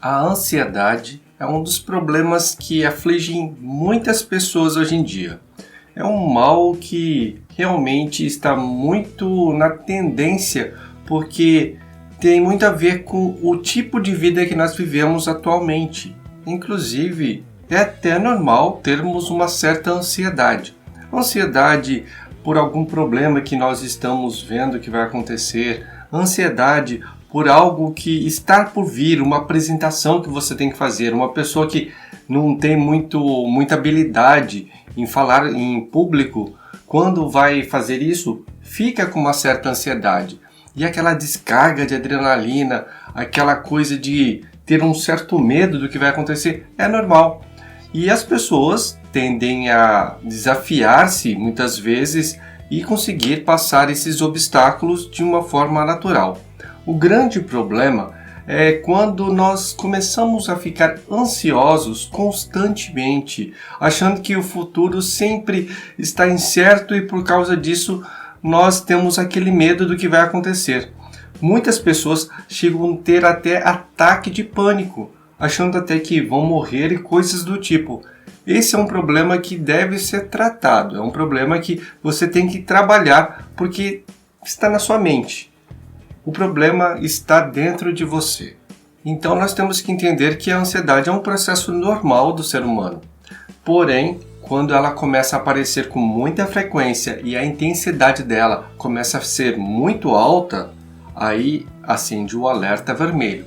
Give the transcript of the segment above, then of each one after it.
A ansiedade é um dos problemas que afligem muitas pessoas hoje em dia. É um mal que realmente está muito na tendência, porque tem muito a ver com o tipo de vida que nós vivemos atualmente. Inclusive, é até normal termos uma certa ansiedade. Ansiedade por algum problema que nós estamos vendo que vai acontecer, ansiedade por algo que está por vir, uma apresentação que você tem que fazer, uma pessoa que não tem muita habilidade em falar em público, quando vai fazer isso, fica com uma certa ansiedade. E aquela descarga de adrenalina, aquela coisa de ter um certo medo do que vai acontecer, é normal. E as pessoas tendem a desafiar-se muitas vezes e conseguir passar esses obstáculos de uma forma natural. O grande problema é quando nós começamos a ficar ansiosos constantemente, achando que o futuro sempre está incerto e por causa disso nós temos aquele medo do que vai acontecer. Muitas pessoas chegam a ter até ataque de pânico, achando até que vão morrer e coisas do tipo. Esse é um problema que deve ser tratado, é um problema que você tem que trabalhar porque está na sua mente. O problema está dentro de você. Então nós temos que entender que a ansiedade é um processo normal do ser humano. Porém, quando ela começa a aparecer com muita frequência e a intensidade dela começa a ser muito alta, aí acende o alerta vermelho.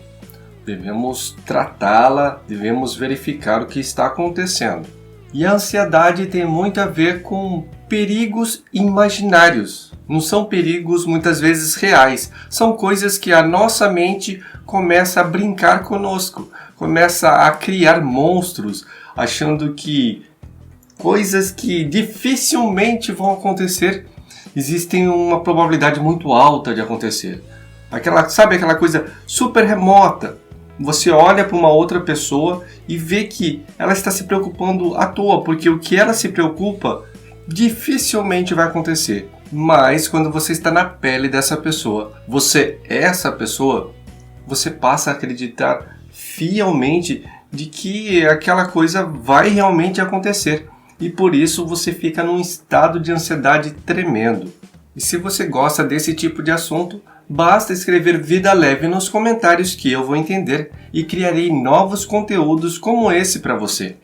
Devemos tratá-la, devemos verificar o que está acontecendo. E a ansiedade tem muito a ver com perigos imaginários. Não são perigos muitas vezes reais, são coisas que a nossa mente começa a brincar conosco, começa a criar monstros, achando que coisas que dificilmente vão acontecer, existem uma probabilidade muito alta de acontecer. Sabe aquela coisa super remota? Você olha para uma outra pessoa e vê que ela está se preocupando à toa, porque o que ela se preocupa dificilmente vai acontecer. Mas quando você está na pele dessa pessoa, você é essa pessoa, você passa a acreditar fielmente de que aquela coisa vai realmente acontecer. E por isso você fica num estado de ansiedade tremendo. E se você gosta desse tipo de assunto, basta escrever Vida Leve nos comentários que eu vou entender e criarei novos conteúdos como esse para você.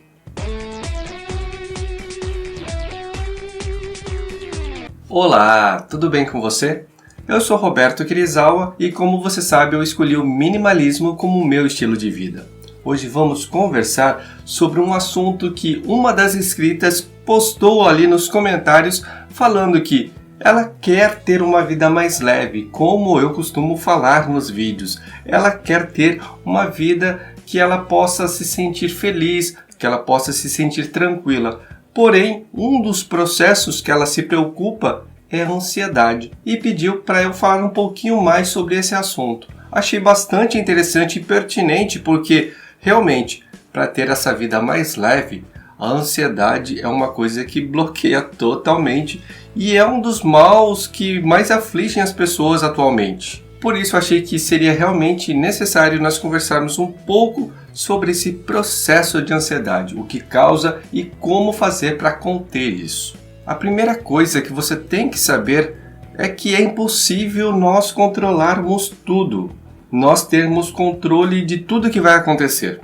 Olá, tudo bem com você? Eu sou Roberto Kirizawa e como você sabe eu escolhi o minimalismo como meu estilo de vida. Hoje vamos conversar sobre um assunto que uma das inscritas postou ali nos comentários falando que ela quer ter uma vida mais leve, como eu costumo falar nos vídeos. Ela quer ter uma vida que ela possa se sentir feliz, que ela possa se sentir tranquila. Porém, um dos processos que ela se preocupa é a ansiedade e pediu para eu falar um pouquinho mais sobre esse assunto. Achei bastante interessante e pertinente porque, realmente, para ter essa vida mais leve, a ansiedade é uma coisa que bloqueia totalmente e é um dos males que mais afligem as pessoas atualmente. Por isso achei que seria realmente necessário nós conversarmos um pouco sobre esse processo de ansiedade, o que causa e como fazer para conter isso. A primeira coisa que você tem que saber é que é impossível nós controlarmos tudo, nós termos controle de tudo que vai acontecer.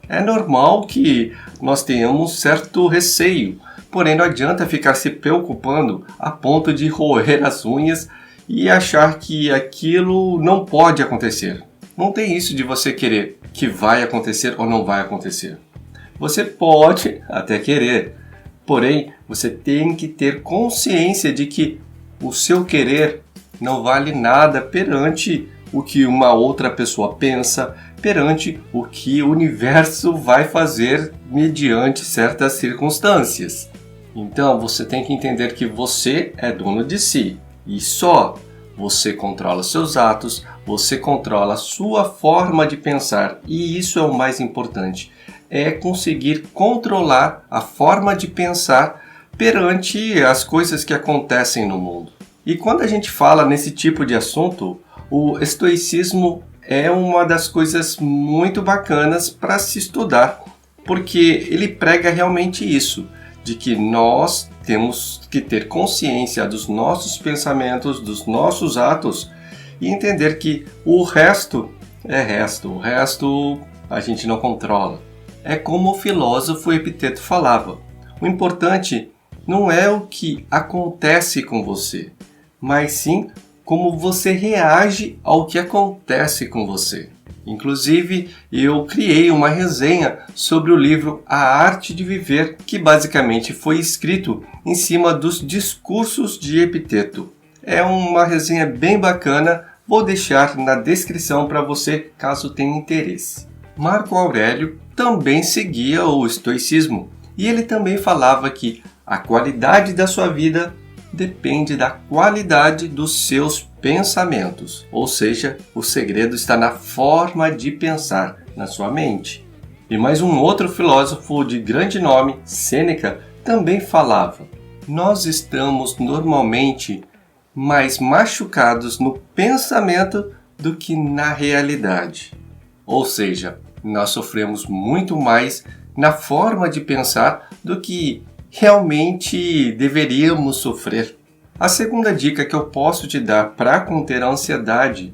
É normal que nós tenhamos certo receio, porém não adianta ficar se preocupando a ponto de roer as unhas e achar que aquilo não pode acontecer. Não tem isso de você querer que vai acontecer ou não vai acontecer. Você pode até querer, porém você tem que ter consciência de que o seu querer não vale nada perante o que uma outra pessoa pensa, perante o que o universo vai fazer mediante certas circunstâncias. Então você tem que entender que você é dono de si e só você controla seus atos, você controla a sua forma de pensar e isso é o mais importante, é conseguir controlar a forma de pensar perante as coisas que acontecem no mundo. E quando a gente fala nesse tipo de assunto, o estoicismo é uma das coisas muito bacanas para se estudar, porque ele prega realmente isso, de que nós temos que ter consciência dos nossos pensamentos, dos nossos atos e entender que o resto é resto, o resto a gente não controla. É como o filósofo Epiteto falava, o importante não é o que acontece com você, mas sim como você reage ao que acontece com você. Inclusive, eu criei uma resenha sobre o livro A Arte de Viver, que basicamente foi escrito em cima dos discursos de Epiteto. É uma resenha bem bacana, vou deixar na descrição para você caso tenha interesse. Marco Aurélio também seguia o estoicismo e ele também falava que a qualidade da sua vida depende da qualidade dos seus pensamentos, ou seja, o segredo está na forma de pensar, na sua mente. E mais um outro filósofo de grande nome, Sêneca, também falava: nós estamos normalmente mais machucados no pensamento do que na realidade. Ou seja, nós sofremos muito mais na forma de pensar do que realmente deveríamos sofrer. A segunda dica que eu posso te dar para conter a ansiedade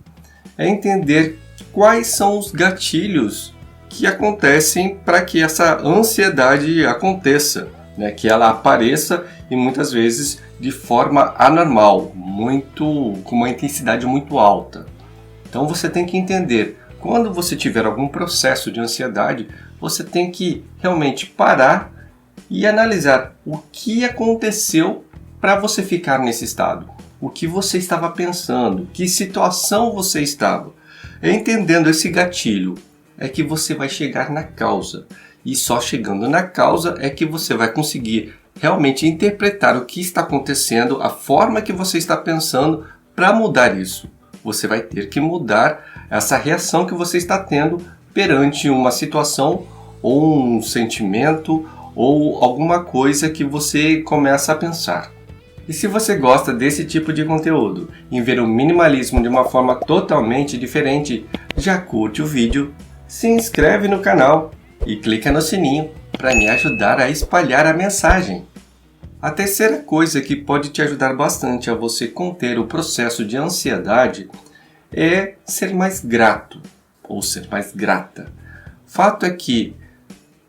é entender quais são os gatilhos que acontecem para que essa ansiedade aconteça, né? Que ela apareça e muitas vezes de forma anormal, com uma intensidade muito alta. Então você tem que entender, quando você tiver algum processo de ansiedade, você tem que realmente parar e analisar o que aconteceu para você ficar nesse estado. O que você estava pensando, que situação você estava. Entendendo esse gatilho é que você vai chegar na causa. E só chegando na causa é que você vai conseguir realmente interpretar o que está acontecendo, a forma que você está pensando para mudar isso. Você vai ter que mudar essa reação que você está tendo perante uma situação ou um sentimento ou alguma coisa que você começa a pensar. E se você gosta desse tipo de conteúdo, em ver o minimalismo de uma forma totalmente diferente, já curte o vídeo, se inscreve no canal e clica no sininho para me ajudar a espalhar a mensagem. A terceira coisa que pode te ajudar bastante a você conter o processo de ansiedade é ser mais grato ou ser mais grata. Fato é que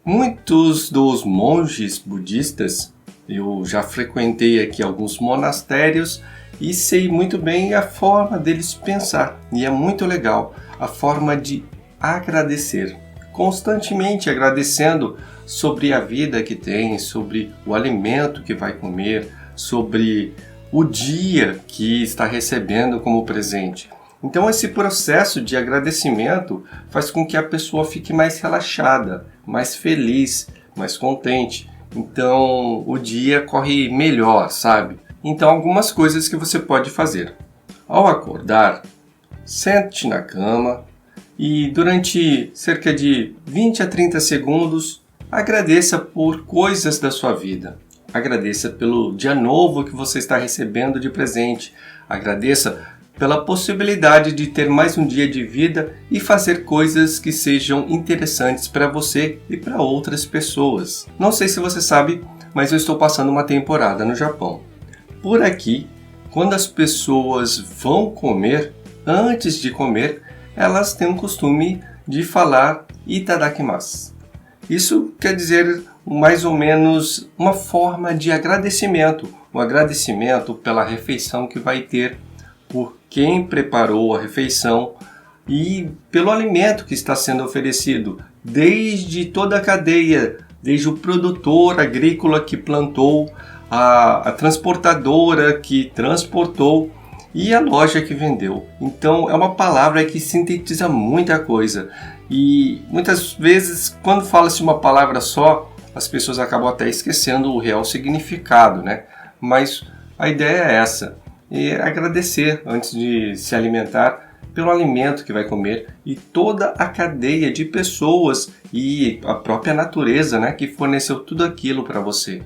muitos dos monges budistas, eu já frequentei aqui alguns monastérios e sei muito bem a forma deles pensar. E é muito legal a forma de agradecer. Constantemente agradecendo sobre a vida que tem, sobre o alimento que vai comer, sobre o dia que está recebendo como presente. Então esse processo de agradecimento faz com que a pessoa fique mais relaxada, mais feliz, mais contente. Então o dia corre melhor, sabe? Então algumas coisas que você pode fazer. Ao acordar, sente na cama e durante cerca de 20 a 30 segundos agradeça por coisas da sua vida. Agradeça pelo dia novo que você está recebendo de presente. Agradeça pela possibilidade de ter mais um dia de vida e fazer coisas que sejam interessantes para você e para outras pessoas. Não sei se você sabe, mas eu estou passando uma temporada no Japão. Por aqui, quando as pessoas vão comer, antes de comer, elas têm o costume de falar itadakimasu. Isso quer dizer mais ou menos uma forma de agradecimento, um agradecimento pela refeição que vai ter, por quem preparou a refeição e pelo alimento que está sendo oferecido, desde toda a cadeia, desde o produtor agrícola que plantou, a transportadora que transportou e a loja que vendeu. Então é uma palavra que sintetiza muita coisa e muitas vezes quando fala-se uma palavra só, as pessoas acabam até esquecendo o real significado, né? Mas a ideia é essa. E agradecer antes de se alimentar pelo alimento que vai comer e toda a cadeia de pessoas e a própria natureza, né, que forneceu tudo aquilo para você.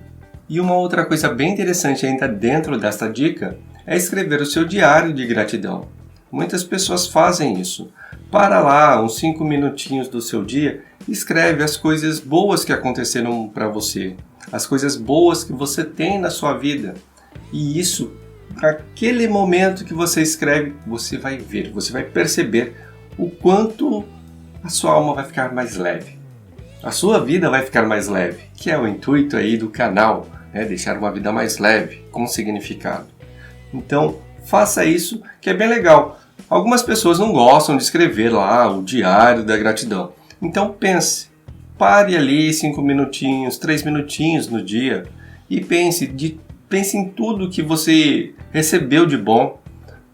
E uma outra coisa bem interessante ainda dentro desta dica é escrever o seu diário de gratidão. Muitas pessoas fazem isso, Para lá uns 5 minutinhos do seu dia, escreve as coisas boas que aconteceram para você, as coisas boas que você tem na sua vida. E isso, naquele momento que você escreve, você vai ver, você vai perceber o quanto a sua alma vai ficar mais leve. A sua vida vai ficar mais leve, que é o intuito aí do canal, né? Deixar uma vida mais leve, com significado. Então, faça isso, que é bem legal. Algumas pessoas não gostam de escrever lá o diário da gratidão. Então pense, pare ali 5 minutinhos, 3 minutinhos no dia e pense em tudo que você recebeu de bom.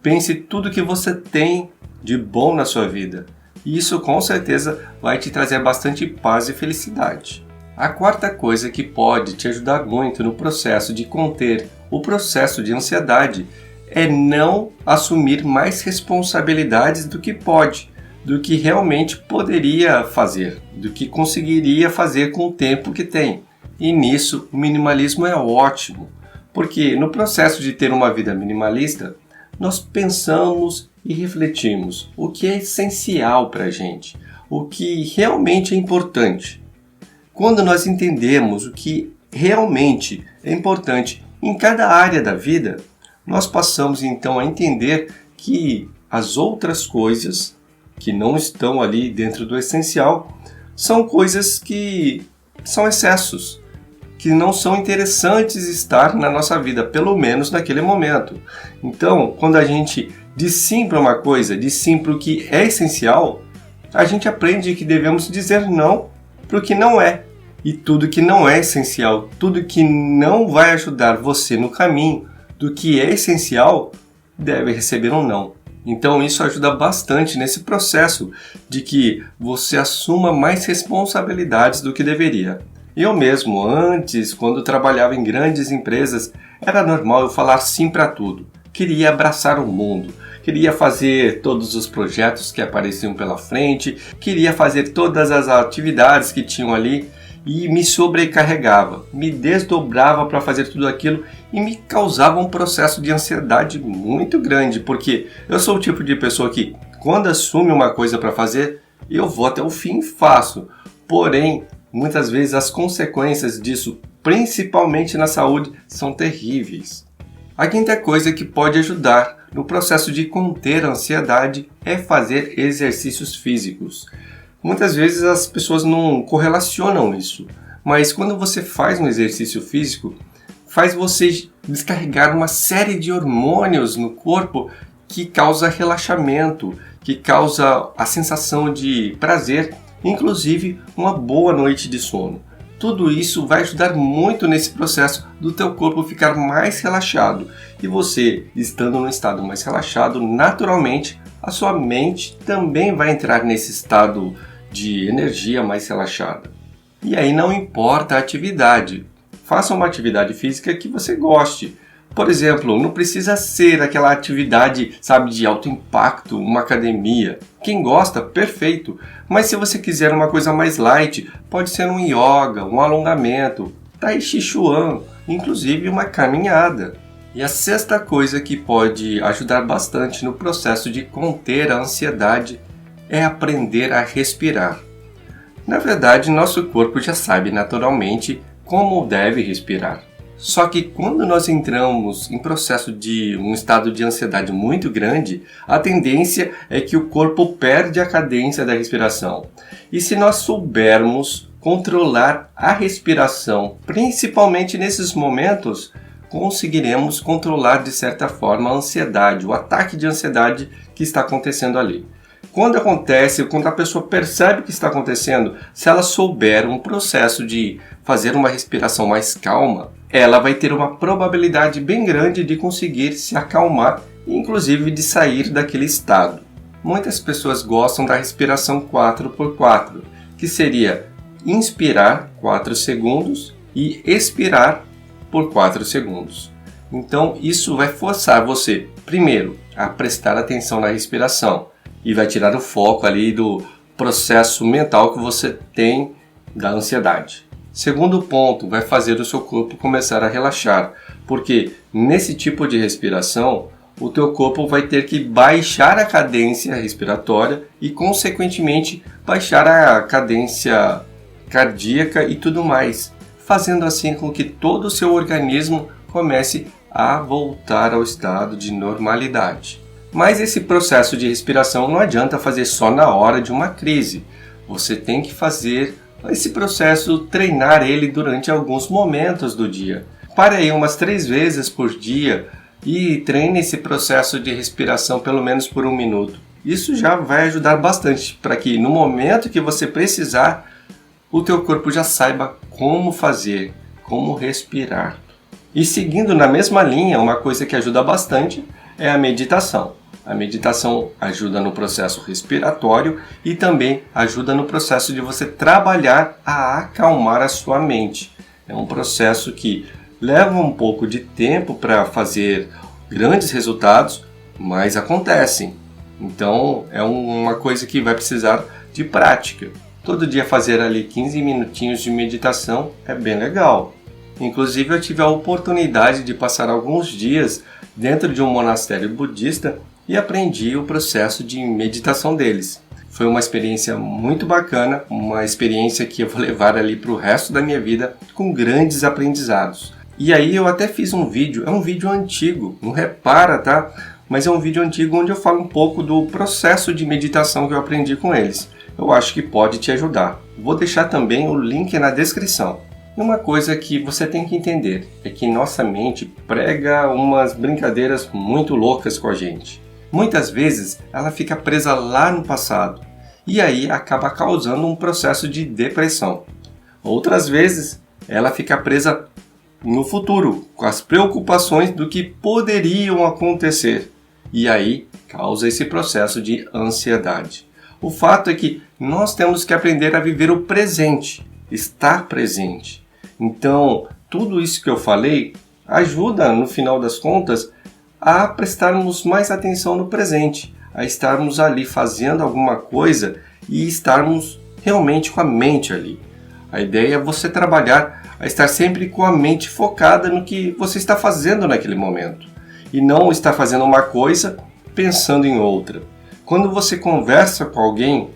Pense em tudo que você tem de bom na sua vida. E isso com certeza vai te trazer bastante paz e felicidade. A quarta coisa que pode te ajudar muito no processo de conter o processo de ansiedade é não assumir mais responsabilidades do que pode, do que realmente poderia fazer, do que conseguiria fazer com o tempo que tem. E nisso o minimalismo é ótimo, porque no processo de ter uma vida minimalista, nós pensamos e refletimos o que é essencial para a gente, o que realmente é importante. Quando nós entendemos o que realmente é importante em cada área da vida, nós passamos então a entender que as outras coisas que não estão ali dentro do essencial são coisas que são excessos, que não são interessantes estar na nossa vida, pelo menos naquele momento. Então, quando a gente diz sim para uma coisa, diz sim para o que é essencial, a gente aprende que devemos dizer não para o que não é. E tudo que não é essencial, tudo que não vai ajudar você no caminho do que é essencial, deve receber um não. Então isso ajuda bastante nesse processo de que você assuma mais responsabilidades do que deveria. Eu mesmo, antes, quando trabalhava em grandes empresas, era normal eu falar sim para tudo. Queria abraçar o mundo, queria fazer todos os projetos que apareciam pela frente, queria fazer todas as atividades que tinham ali e me sobrecarregava, me desdobrava para fazer tudo aquilo e me causava um processo de ansiedade muito grande, porque eu sou o tipo de pessoa que, quando assume uma coisa para fazer, eu vou até o fim e faço. Porém, muitas vezes as consequências disso, principalmente na saúde, são terríveis. A quinta coisa que pode ajudar no processo de conter a ansiedade é fazer exercícios físicos. Muitas vezes as pessoas não correlacionam isso, mas quando você faz um exercício físico, faz você descarregar uma série de hormônios no corpo que causa relaxamento, que causa a sensação de prazer, inclusive uma boa noite de sono. Tudo isso vai ajudar muito nesse processo do teu corpo ficar mais relaxado. E você, estando num estado mais relaxado, naturalmente, a sua mente também vai entrar nesse estado de energia mais relaxada. E aí não importa a atividade. Faça uma atividade física que você goste. Por exemplo, não precisa ser aquela atividade, sabe, de alto impacto, uma academia. Quem gosta, perfeito. Mas se você quiser uma coisa mais light, pode ser um yoga, um alongamento, tai chi chuan, inclusive uma caminhada. E a sexta coisa que pode ajudar bastante no processo de conter a ansiedade é aprender a respirar. Na verdade, nosso corpo já sabe naturalmente como deve respirar. Só que quando nós entramos em processo de um estado de ansiedade muito grande, a tendência é que o corpo perde a cadência da respiração. E se nós soubermos controlar a respiração, principalmente nesses momentos, conseguiremos controlar de certa forma a ansiedade, o ataque de ansiedade que está acontecendo ali. Quando acontece, quando a pessoa percebe o que está acontecendo, se ela souber um processo de fazer uma respiração mais calma, ela vai ter uma probabilidade bem grande de conseguir se acalmar e inclusive de sair daquele estado. Muitas pessoas gostam da respiração 4x4, que seria inspirar 4 segundos e expirar por 4 segundos. Então isso vai forçar você, primeiro, a prestar atenção na respiração e vai tirar o foco ali do processo mental que você tem da ansiedade. Segundo ponto, vai fazer o seu corpo começar a relaxar, porque nesse tipo de respiração o teu corpo vai ter que baixar a cadência respiratória e, consequentemente, baixar a cadência cardíaca e tudo mais, fazendo assim com que todo o seu organismo comece a voltar ao estado de normalidade. Mas esse processo de respiração não adianta fazer só na hora de uma crise. Você tem que fazer esse processo, treinar ele durante alguns momentos do dia. Pare aí umas 3 vezes por dia e treine esse processo de respiração pelo menos por 1 minuto. Isso já vai ajudar bastante para que no momento que você precisar, o teu corpo já saiba como fazer, como respirar. E seguindo na mesma linha, uma coisa que ajuda bastante é a meditação. A meditação ajuda no processo respiratório e também ajuda no processo de você trabalhar a acalmar a sua mente. É um processo que leva um pouco de tempo para fazer grandes resultados, mas acontecem. Então é uma coisa que vai precisar de prática. Todo dia fazer ali 15 minutinhos de meditação é bem legal. Inclusive eu tive a oportunidade de passar alguns dias dentro de um monastério budista e aprendi o processo de meditação deles. Foi uma experiência muito bacana, uma experiência que eu vou levar ali para o resto da minha vida com grandes aprendizados. E aí eu até fiz um vídeo, é um vídeo antigo, não repara, tá? Mas é um vídeo antigo onde eu falo um pouco do processo de meditação que eu aprendi com eles. Eu acho que pode te ajudar. Vou deixar também o link na descrição. E uma coisa que você tem que entender é que nossa mente prega umas brincadeiras muito loucas com a gente. Muitas vezes ela fica presa lá no passado e aí acaba causando um processo de depressão. Outras vezes ela fica presa no futuro, com as preocupações do que poderiam acontecer e aí causa esse processo de ansiedade. O fato é que nós temos que aprender a viver o presente, estar presente. Então, tudo isso que eu falei ajuda, no final das contas, a prestarmos mais atenção no presente, a estarmos ali fazendo alguma coisa e estarmos realmente com a mente ali. A ideia é você trabalhar a estar sempre com a mente focada no que você está fazendo naquele momento e não estar fazendo uma coisa pensando em outra. Quando você conversa com alguém,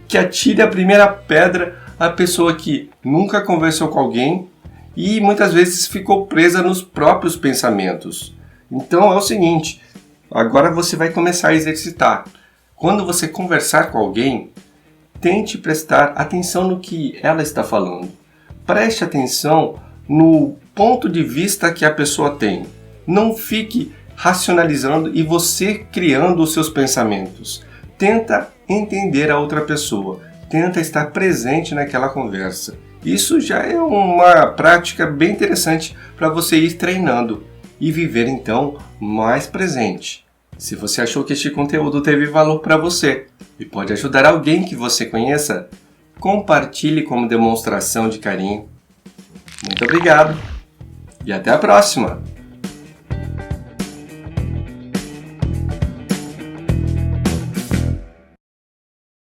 que atire a primeira pedra a pessoa que nunca conversou com alguém e muitas vezes ficou presa nos próprios pensamentos. Então é o seguinte, agora você vai começar a exercitar. Quando você conversar com alguém, tente prestar atenção no que ela está falando. Preste atenção no ponto de vista que a pessoa tem. Não fique racionalizando e você criando os seus pensamentos. Tenta entender a outra pessoa. Tenta estar presente naquela conversa. Isso já é uma prática bem interessante para você ir treinando e viver então mais presente. Se você achou que este conteúdo teve valor para você e pode ajudar alguém que você conheça, compartilhe como demonstração de carinho. Muito obrigado e até a próxima!